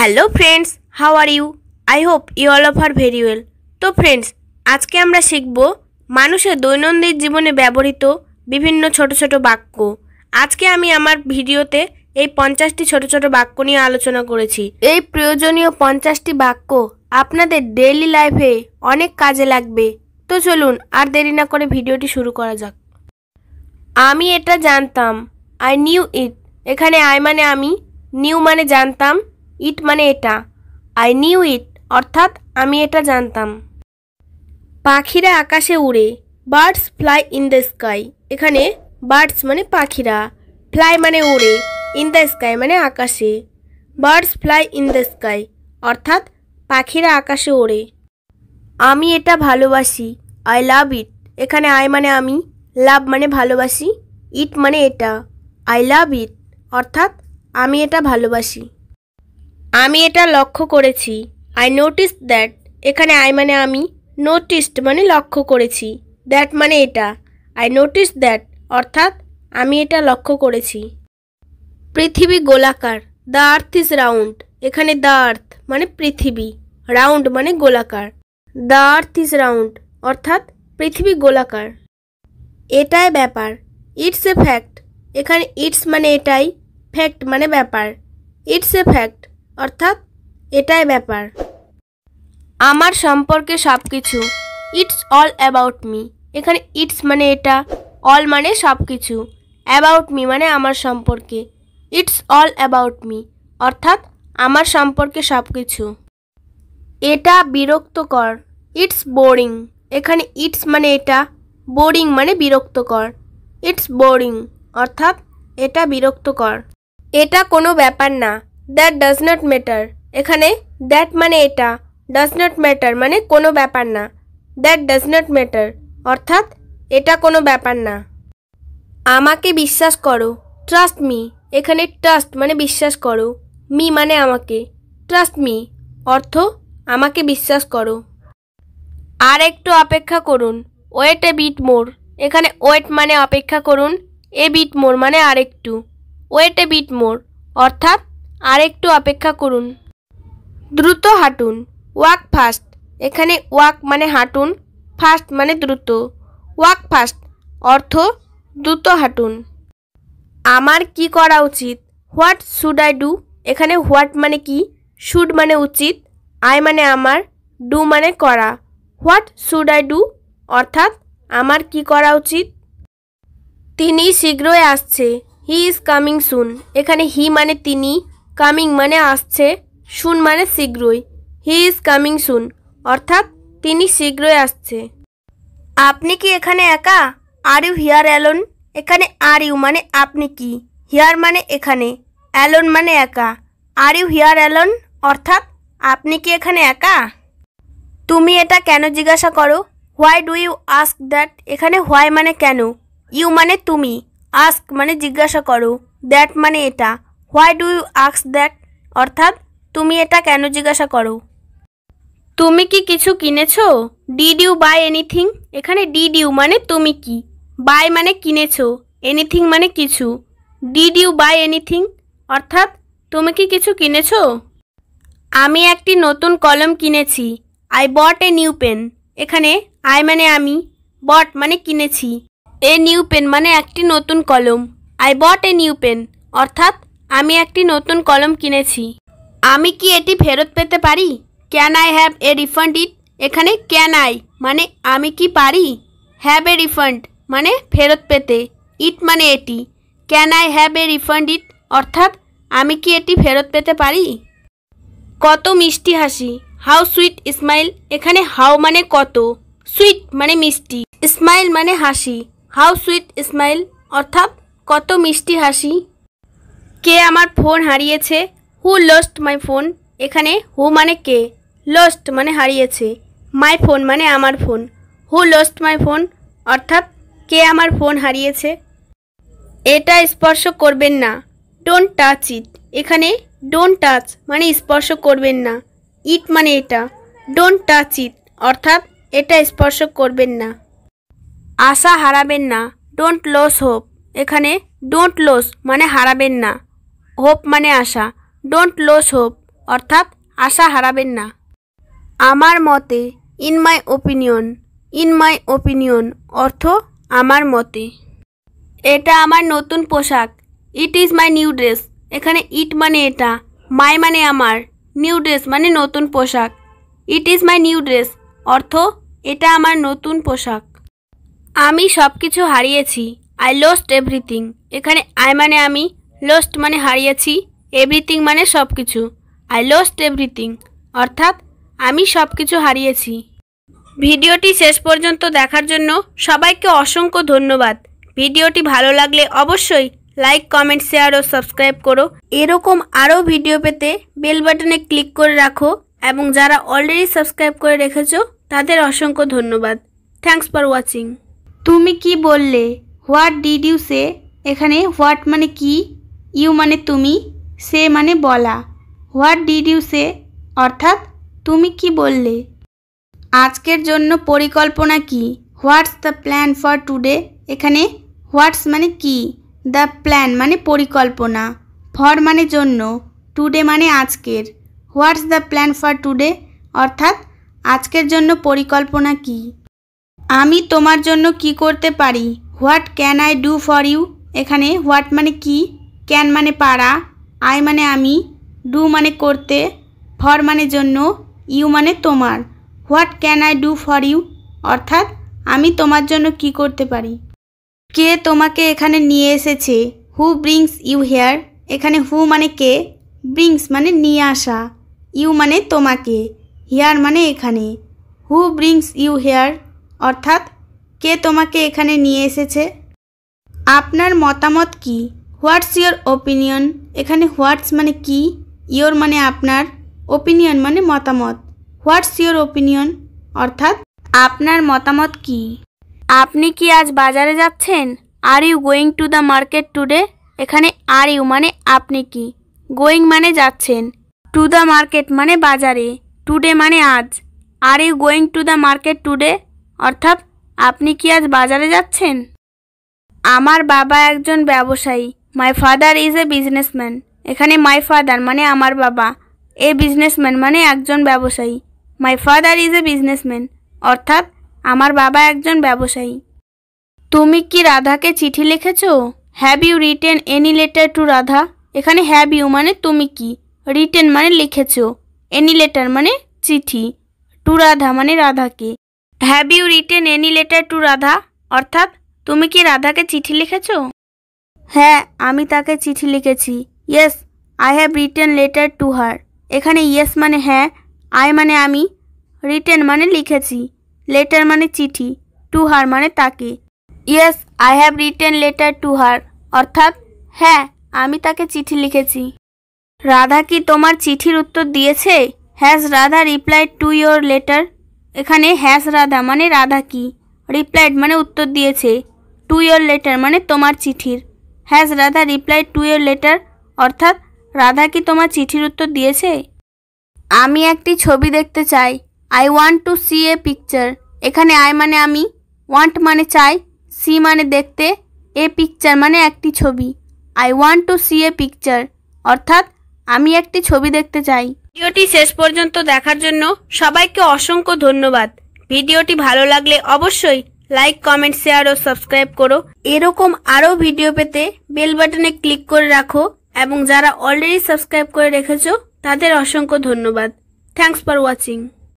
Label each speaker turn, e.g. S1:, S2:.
S1: Hello friends, how are you? I hope you all of are very well. তো friends, আজকে আমরা শিখব মানুষের দৈনন্দিন জীবনে ব্যবহৃত বিভিন্ন ছোট ছোট বাক্য। আজকে আমি আমার ভিডিওতে এই 50টি ছোট ছোট বাক্য নিয়ে আলোচনা করেছি। এই প্রয়োজনীয় 50টি বাক্য আপনাদের ডেইলি লাইফে অনেক কাজে লাগবে। তো চলুন আর দেরি না করে ভিডিওটি শুরু করা যাক। আমি এটা জানতাম, আই নিউ ইট। এখানে আই মানে আমি, নিউ মানে জানতাম, ইট মানে এটা। আই নিউ ইট অর্থাৎ আমি এটা জানতাম। পাখিরা আকাশে উড়ে, birds fly in the sky. এখানে বার্ডস মানে পাখিরা, ফ্লাই মানে উড়ে, ইন দ্য স্কাই মানে আকাশে। Birds fly in the sky অর্থাৎ পাখিরা আকাশে ওড়ে। আমি এটা ভালোবাসি, আই লাভ ইট। এখানে আই মানে আমি, লাভ মানে ভালোবাসি, ইট মানে এটা। আই লাভ ইট অর্থাৎ আমি এটা ভালোবাসি। আমি এটা লক্ষ্য করেছি, আই নোটিস দ্যাট। এখানে আই মানে আমি, নোটিসড মানে লক্ষ্য করেছি, দ্যাট মানে এটা। আই নোটিস দ্যাট অর্থাৎ আমি এটা লক্ষ্য করেছি। পৃথিবী গোলাকার, দ্য আর্থ ইজ রাউন্ড। এখানে দ্য আর্থ মানে পৃথিবী, রাউন্ড মানে গোলাকার। দ্য আর্থ ইজ রাউন্ড অর্থাৎ পৃথিবী গোলাকার। এটাই ব্যাপার, ইটস এ ফ্যাক্ট। এখানে ইটস মানে এটাই, ফ্যাক্ট মানে ব্যাপার। ইটস এ ফ্যাক্ট অর্থাৎ এটাই ব্যাপার। আমার সম্পর্কে সব কিছু, ইটস অল অ্যাবাউট মি। এখানে ইটস মানে এটা, অল মানে সব কিছু, অ্যাবাউট মি মানে আমার সম্পর্কে। ইটস অল অ্যাবাউট মি অর্থাৎ আমার সম্পর্কে সব কিছু। এটা বিরক্তকর, ইটস বোরিং। এখানে ইটস মানে এটা, বোরিং মানে বিরক্তকর। ইটস বোরিং অর্থাৎ এটা বিরক্তকর। এটা কোনো ব্যাপার না, দ্যাট ডাজ নট ম্যাটার। এখানে দ্যাট মানে এটা, ডাজ নট ম্যাটার মানে কোনো ব্যাপার না। দ্যাট ডাজ নট ম্যাটার অর্থাৎ এটা কোনো ব্যাপার না। আমাকে বিশ্বাস করো, ট্রাস্ট মি। এখানে ট্রাস্ট মানে বিশ্বাস করো, মি মানে আমাকে। ট্রাস্ট মি অর্থ আমাকে বিশ্বাস করো। আর একটু অপেক্ষা করুন, ওয়েট এ বিট মোর। এখানে ওয়েট মানে অপেক্ষা করুন, এ বিট মোর মানে আরেকটু। ওয়েট এ বিট মোর অর্থাৎ আরেকটু অপেক্ষা করুন। দ্রুত হাঁটুন, ওয়াক ফাস্ট। এখানে ওয়াক মানে হাঁটুন, ফাস্ট মানে দ্রুত। ওয়াক ফাস্ট অর্থ দ্রুত হাঁটুন। আমার কি করা উচিত, হোয়াট শুড আই ডু। এখানে হোয়াট মানে কি, শুড মানে উচিত, আই মানে আমার, ডু মানে করা। হোয়াট শুড আই ডু অর্থাৎ আমার কি করা উচিত। তিনি শীঘ্রই আসছে, হি ইজ কামিং সুন। এখানে হি মানে তিনি, কামিং মানে আসছে, সুন মানে শীঘ্রই। হি ইজ কামিং সুন অর্থাৎ তিনি শীঘ্রই আসছে। আপনি কি এখানে একা, আর ইউ হিয়ার অ্যালোন। এখানে আর ইউ মানে আপনি কি, হিয়ার মানে এখানে, অ্যালোন মানে একা। আর ইউ হিয়ার অ্যালোন অর্থাৎ আপনি কি এখানে একা। তুমি এটা কেন জিজ্ঞাসা করো, why do you ask that. এখানে হোয়াই মানে কেন, ইউ মানে তুমি, আস্ক মানে জিজ্ঞাসা করো, দ্যাট মানে এটা। Why do you ask that অর্থাৎ তুমি এটা কেন জিজ্ঞাসা করো। তুমি কি কিছু কিনেছো, ডিড ইউ বাই এনিথিং। এখানে ডিড ইউ মানে তুমি কি, বাই মানে কিনেছো, এনিথিং মানে কিছু। ডিড ইউ বাই এনিথিং অর্থাৎ তুমি কি কিছু কিনেছো। আমি একটি নতুন কলম কিনেছি, I bought a new pen. এখানে আই মানে আমি, বট মানে কিনেছি, এ নিউ পেন মানে একটি নতুন কলম। I bought a new pen অর্থাৎ আমি একটি নতুন কলম কিনেছি। আমি কি এটি ফেরত পেতে পারি, can I have a refund it. এখানে ক্যান আই মানে আমি কি পারি, হ্যাভ এ রিফান্ড মানে ফেরত পেতে, ইট মানে এটি। Can I have a refund it অর্থাৎ আমি কি এটি ফেরত পেতে পারি। কত মিষ্টি হাসি, হাউ সুইট স্মাইল। এখানে হাউ মানে কত, সুইট মানে মিষ্টি, স্মাইল মানে হাসি। হাউ সুইট স্মাইল অর্থাৎ কত মিষ্টি হাসি। কে আমার ফোন হারিয়েছে, হু লস্ট মাই ফোন। এখানে হু মানে কে, লস্ট মানে হারিয়েছে, মাই ফোন মানে আমার phone. Who lost my phone অর্থাৎ কে আমার ফোন হারিয়েছে। এটা স্পর্শ করবেন না, ডোন্ট টাচ ইট। এখানে ডোন্ট টাচ মানে স্পর্শ করবেন না, ইট মানে এটা। ডোন্ট টাচ ইট অর্থাৎ এটা স্পর্শ করবেন না। আশা হারাবেন না, ডোন্ট লস হোপ। এখানে ডোন্ট লস মানে হারাবেন না, হোপ মানে আশা। ডোন্ট লস হোপ অর্থাৎ আশা হারাবেন না। আমার মতে, in my opinion, in my opinion অর্থ আমার মতে। এটা আমার নতুন পোশাক, it is my new dress. এখানে ইট মানে এটা, মাই মানে আমার, নিউ ড্রেস মানে নতুন পোশাক। It is my new dress অর্থ এটা আমার নতুন পোশাক। আমি সব কিছু হারিয়েছি, আই লস্ট এভরিথিং। এখানে আই মানে আমি, লস্ট মানে হারিয়েছি, এভরিথিং মানে সব কিছু। আই লস্ট এভরিথিং অর্থাৎ আমি সব কিছু হারিয়েছি। ভিডিওটি শেষ পর্যন্ত দেখার জন্য সবাইকে অসংখ্য ধন্যবাদ। ভিডিওটি ভালো লাগলে অবশ্যই লাইক, কমেন্ট, শেয়ার ও সাবস্ক্রাইব করো। এরকম আরও ভিডিও পেতে বেল বাটনে ক্লিক করে রাখো এবং যারা অলরেডি সাবস্ক্রাইব করে রেখেছো তাদের অসংখ্য ধন্যবাদ। Thanks for watching. তুমি কি বললে, হোয়াট ডিড ইউ সে। এখানে হোয়াট মানে কি, ইউ মানে তুমি, সে মানে বলা। হোয়াট ডিড ইউ সে অর্থাৎ তুমি কি বললে। আজকের জন্য পরিকল্পনা কি, what's the plan for today. এখানে হোয়াটস মানে কি, দ্য প্ল্যান মানে পরিকল্পনা, ফর মানে জন্য, টুডে মানে আজকের। What's the plan for today অর্থাৎ আজকের জন্য পরিকল্পনা কি। আমি তোমার জন্য কি করতে পারি, what can I do for you. এখানে হোয়াট মানে কি, ক্যান মানে পারা, আই মানে আমি, ডু মানে করতে, ফর মানে জন্য, ইউ মানে তোমার। What can I do for you অর্থাৎ আমি তোমার জন্য কি করতে পারি। কে তোমাকে এখানে নিয়ে এসেছে, হু ব্রিংস ইউ হেয়ার। এখানে হু মানে কে, ব্রিংস মানে নিয়ে আসা, ইউ মানে তোমাকে, হেয়ার মানে এখানে। হু ব্রিংস ইউ হেয়ার অর্থাৎ কে তোমাকে এখানে নিয়ে এসেছে। আপনার মতামত কি, হোয়াটস ইয়োর ওপিনিয়ন। এখানে হোয়াটস মানে কি, ইয়োর মানে আপনার, ওপিনিয়ন মানে মতামত। হোয়াটস ইয়োর ওপিনিয়ন অর্থাৎ আপনার মতামত কি। আপনি কি আজ বাজারে যাচ্ছেন, are you going to the market today. এখানে আর ইউ মানে আপনি কি, গোয়িং মানে যাচ্ছেন, টু দ্য মার্কেট মানে বাজারে, টুডে মানে আজ। Are you going to the market today অর্থাৎ আপনি কি আজ বাজারে যাচ্ছেন। আমার বাবা একজন ব্যবসায়ী, my father is a businessman. এখানে মাই ফাদার মানে আমার বাবা, এ বিজনেসম্যান মানে একজন ব্যবসায়ী। My father is a businessman অর্থাৎ আমার বাবা একজন ব্যবসায়ী। তুমি কি রাধাকে চিঠি লিখেছো, have you written any letter to Radha. এখানে হ্যাভ ইউ মানে তুমি কি, রিটেন মানে লিখেছো, এনি লেটার মানে চিঠি, টু রাধা মানে রাধাকে। Have you written any letter to Radha অর্থাৎ তুমি কি রাধাকে চিঠি লিখেছো। হ্যাঁ, আমি তাকে চিঠি লিখেছি, yes I have written letter to her. এখানে ইয়েস মানে হ্যাঁ, আই মানে আমি, রিটেন মানে লিখেছি, লেটার মানে চিঠি, টু হার মানে তাকে। Yes I have written letter to her অর্থাৎ হ্যাঁ, আমি তাকে চিঠি লিখেছি। রাধা কি তোমার চিঠির উত্তর দিয়েছে, has Radha replied to your letter. এখানে হ্যাজ রাধা মানে রাধা কি, রিপ্লাইড মানে উত্তর দিয়েছে, টু ইয়োর লেটার মানে তোমার চিঠির। Has Radha replied to your letter অর্থাৎ রাধা কি তোমার চিঠির উত্তর দিয়েছে। আমি একটি ছবি দেখতে চাই, I want to see a picture. এখানে আই মানে আমি, ওয়ান্ট মানে চাই, সি মানে দেখতে, এ পিকচার মানে একটি ছবি। I want to see a picture অর্থাৎ আমি একটি ছবি দেখতে চাই। ভিডিওটি শেষ পর্যন্ত দেখার জন্য সবাইকে অসংখ্য ধন্যবাদ। ভিডিওটি ভালো লাগলে অবশ্যই লাইক, কমেন্ট, শেয়ার ও সাবস্ক্রাইব করো। এরকম আরও ভিডিও পেতে বেল বাটনে ক্লিক করে রাখো এবং যারা অলরেডি সাবস্ক্রাইব করে রেখেছো তাদের অসংখ্য ধন্যবাদ। Thanks for watching.